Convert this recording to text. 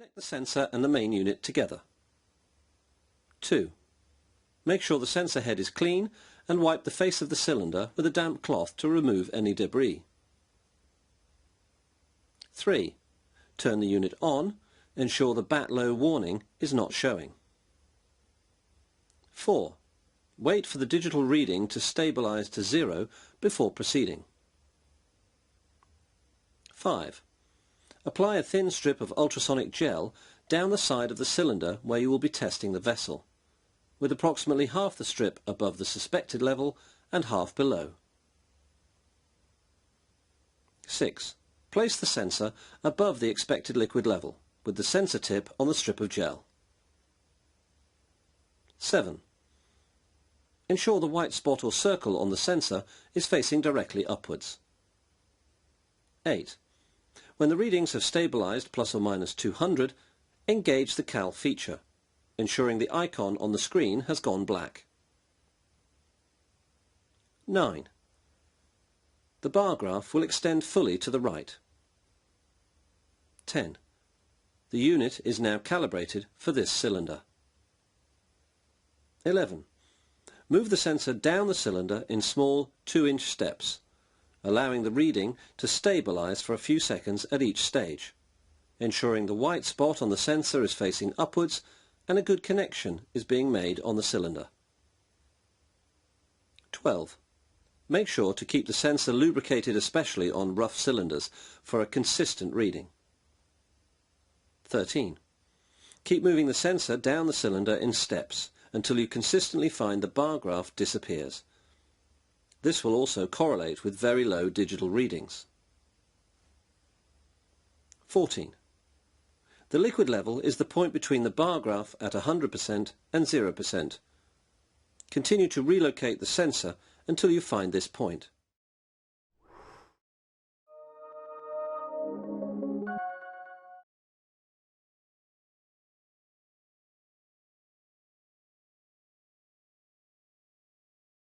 Connect the sensor and the main unit together. 2. Make sure the sensor head is clean and wipe the face of the cylinder with a damp cloth to remove any debris. 3. Turn the unit on, ensure the bat low warning is not showing. 4. Wait for the digital reading to stabilize to 0 before proceeding. 5. Apply a thin strip of ultrasonic gel down the side of the cylinder where you will be testing the vessel, with approximately half the strip above the suspected level and half below. 6. Place the sensor above the expected liquid level, with the sensor tip on the strip of gel. 7. Ensure the white spot or circle on the sensor is facing directly upwards. 8. When the readings have stabilized plus or minus 200, engage the cal feature, ensuring the icon on the screen has gone black. 9. The bar graph will extend fully to the right. 10. The unit is now calibrated for this cylinder. 11. Move the sensor down the cylinder in small 2-inch steps, allowing the reading to stabilize for a few seconds at each stage, ensuring the white spot on the sensor is facing upwards and a good connection is being made on the cylinder. 12. Make sure to keep the sensor lubricated, especially on rough cylinders, for a consistent reading. 13. Keep moving the sensor down the cylinder in steps until you consistently find the bar graph disappears. This will also correlate with very low digital readings. 14. The liquid level is the point between the bar graph at 100% and 0%. Continue to relocate the sensor until you find this point.